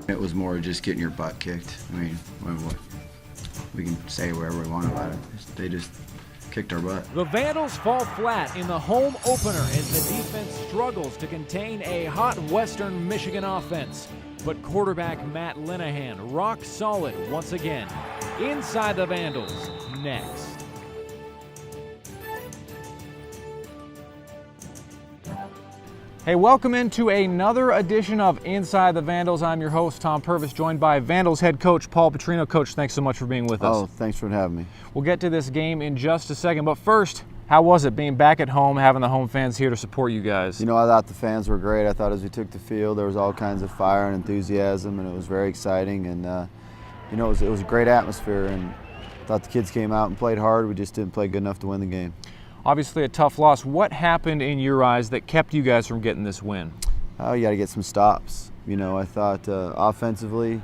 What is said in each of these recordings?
It was more just getting your butt kicked. I mean, we can say whatever we want about it. They just kicked our butt. The Vandals fall flat in the home opener as the defense struggles to contain a hot Western Michigan offense. But quarterback Matt Linehan rock solid once again. Inside the Vandals, next. Hey, welcome into another edition of Inside the Vandals. I'm your host, Tom Purvis, joined by Vandals head coach Paul Petrino. Coach, thanks so much for being with us. Oh, thanks for having me. We'll get to this game in just a second, but first, how was it being back at home, having the home fans here to support you guys? You know, I thought the fans were great. I thought as we took the field, there was all kinds of fire and enthusiasm, and it was very exciting. And you know, it was a great atmosphere, and I thought the kids came out and played hard. We just didn't play good enough to win the game. Obviously a tough loss. What happened in your eyes that kept you guys from getting this win? Oh, you got to get some stops. You know, I thought offensively,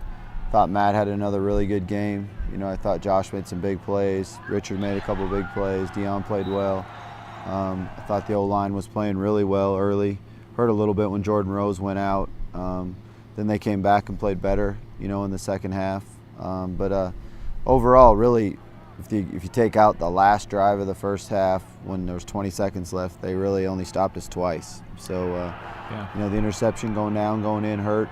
thought Matt had another really good game. You know, I thought Josh made some big plays. Richard made a couple big plays. Dion played well. I thought the O-line was playing really well early. Hurt a little bit when Jordan Rose went out. Then they came back and played better, you know, in the second half. But overall, really, if you take out the last drive of the first half, when there was 20 seconds left, they really only stopped us twice. So, you know, the interception going down, going in hurt.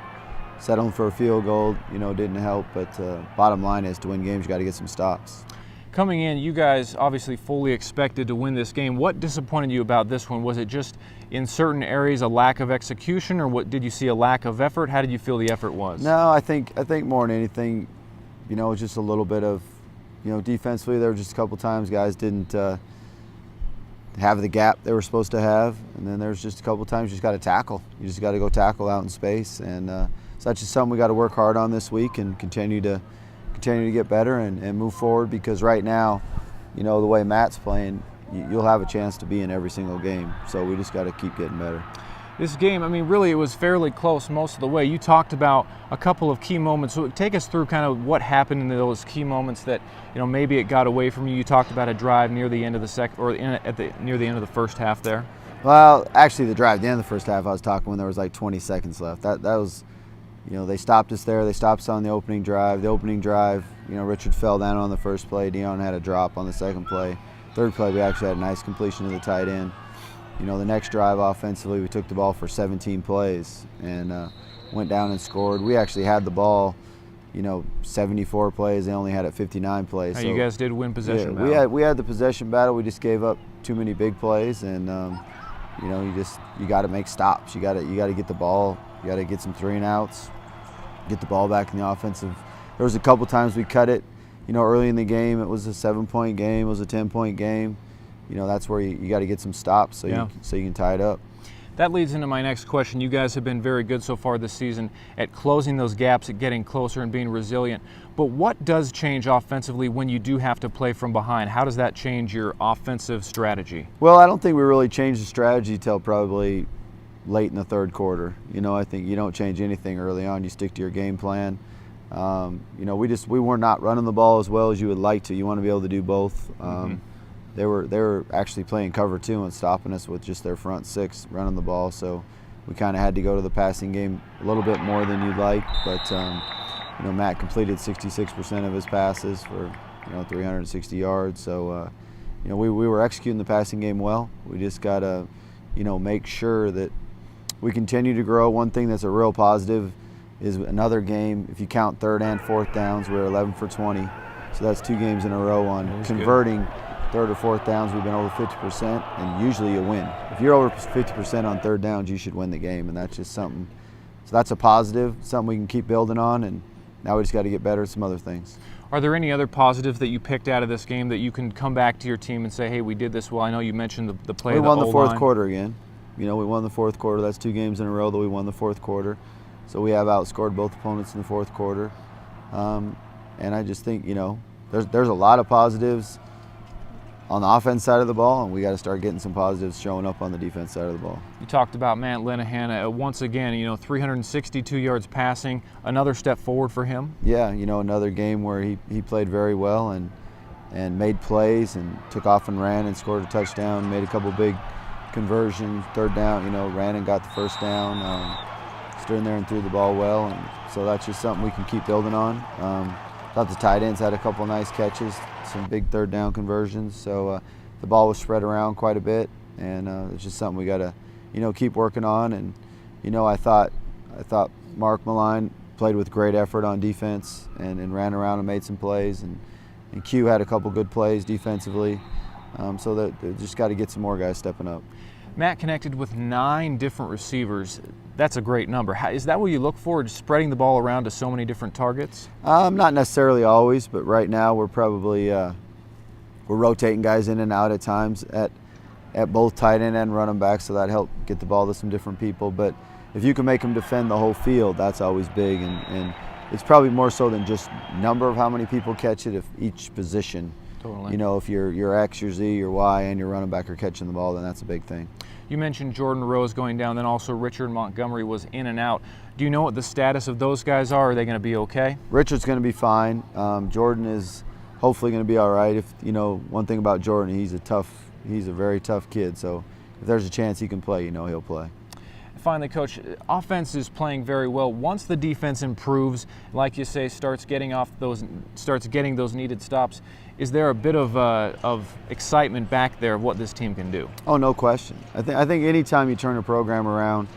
Settling for a field goal, you know, didn't help. But bottom line is, to win games, you got to get some stops. Coming in, you guys obviously fully expected to win this game. What disappointed you about this one? Was it just in certain areas a lack of execution, or what did you see a lack of effort? How did you feel the effort was? No, I think more than anything, you know, just a little bit of, you know, defensively, there were just a couple times guys didn't have the gap they were supposed to have, and then there's just a couple times you just got to tackle. You just got to go tackle out in space, and so that's just something we got to work hard on this week and continue to get better and move forward, because right now, you know, the way Matt's playing, you'll have a chance to be in every single game. So we just got to keep getting better. This game, I mean, really it was fairly close most of the way. You talked about a couple of key moments. So take us through kind of what happened in those key moments that, you know, maybe it got away from you. You talked about a drive near the end of the second, or near the end of the first half there. Well, actually, the drive at the end of the first half, I was talking when there was like 20 seconds left. That was, you know, they stopped us there. They stopped us on the opening drive. The opening drive, you know, Richard fell down on the first play. Dion had a drop on the second play. Third play, we actually had a nice completion to the tight end. You know, the next drive offensively, we took the ball for 17 plays and went down and scored. We actually had the ball, you know, 74 plays. They only had it 59 plays. So you guys did win possession battle. Yeah, we had the possession battle. We just gave up too many big plays, and you know, you got to make stops. You got to get the ball. You got to get some 3-and-outs, get the ball back in the offensive. There was a couple times we cut it. You know, early in the game, it was a 7-point game. It was a 10-point game. You know, that's where you got to get some stops so you can tie it up. That leads into my next question. You guys have been very good so far this season at closing those gaps, at getting closer and being resilient. But what does change offensively when you do have to play from behind? How does that change your offensive strategy? Well, I don't think we really changed the strategy till probably late in the third quarter. You know, I think you don't change anything early on. You stick to your game plan. You know, we were not running the ball as well as you would like to. You want to be able to do both. They were actually playing cover 2 and stopping us with just their front 6 running the ball. So we kind of had to go to the passing game a little bit more than you'd like. But you know, Matt completed 66% of his passes for, you know, 360 yards. So you know, we were executing the passing game well. We just got to, you know, make sure that we continue to grow. One thing that's a real positive is another game. If you count third and fourth downs, we're 11 for 20. So that's 2 games in a row on converting. Good. Third or fourth downs, we've been over 50%, and usually you win. If you're over 50% on third downs, you should win the game, and that's just something. So that's a positive, something we can keep building on, and now we just got to get better at some other things. Are there any other positives that you picked out of this game that you can come back to your team and say, hey, we did this well? I know you mentioned the play of the O-line. We won the fourth quarter again. You know, we won the fourth quarter. That's 2 games in a row that we won the fourth quarter. So we have outscored both opponents in the fourth quarter. And I just think, you know, there's a lot of positives on the offense side of the ball, and we got to start getting some positives showing up on the defense side of the ball. You talked about Matt Linehan. Once again, you know, 362 yards passing, another step forward for him. Yeah, you know, another game where he played very well and made plays and took off and ran and scored a touchdown, made a couple big conversions, third down, you know, ran and got the first down, stood in there and threw the ball well. And So that's just something we can keep building on. Thought the tight ends had a couple nice catches, some big third down conversions. So the ball was spread around quite a bit, and it's just something we got to, keep working on. And I thought Mark Maline played with great effort on defense and ran around and made some plays, and Q had a couple good plays defensively. So that they just got to get some more guys stepping up. Matt connected with 9 different receivers. That's a great number. Is that what you look for, just spreading the ball around to so many different targets? Not necessarily always, but right now we're probably we're rotating guys in and out at times at both tight end and running back, so that helped get the ball to some different people. But if you can make them defend the whole field, that's always big, and it's probably more so than just number of how many people catch it. If each position, Totally. If your X, your Z, your Y, and your running back are catching the ball, then that's a big thing. You mentioned Jordan Rose going down, then also Richard Montgomery was in and out. Do you know what the status of those guys are? Are they going to be okay? Richard's going to be fine. Jordan is hopefully going to be all right. If one thing about Jordan, he's a very tough kid. So if there's a chance he can play, he'll play. Finally, Coach, offense is playing very well. Once the defense improves, like you say, starts getting those needed stops, is there a bit of excitement back there of what this team can do? Oh, no question. I think anytime you turn a program around,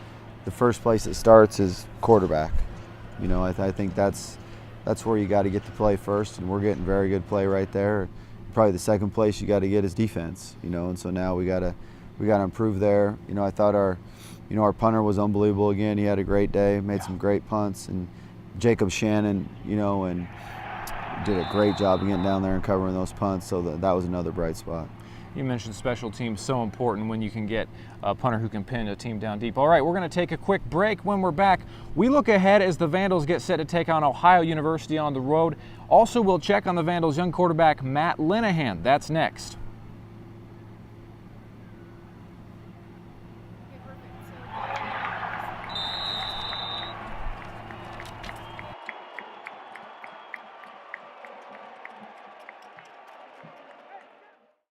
the first place it starts is quarterback. I think that's where you got to get to play first, and we're getting very good play right there. Probably the second place you got to get is defense. And so now we got to improve there. I thought our punter was unbelievable again. He had a great day, made some great punts, and Jacob Shannon, and did a great job of getting down there and covering those punts. So that was another bright spot. You mentioned special teams, so important when you can get a punter who can pin a team down deep. All right, we're going to take a quick break. When we're back, we look ahead as the Vandals get set to take on Ohio University on the road. Also, we'll check on the Vandals' young quarterback, Matt Linehan. That's next.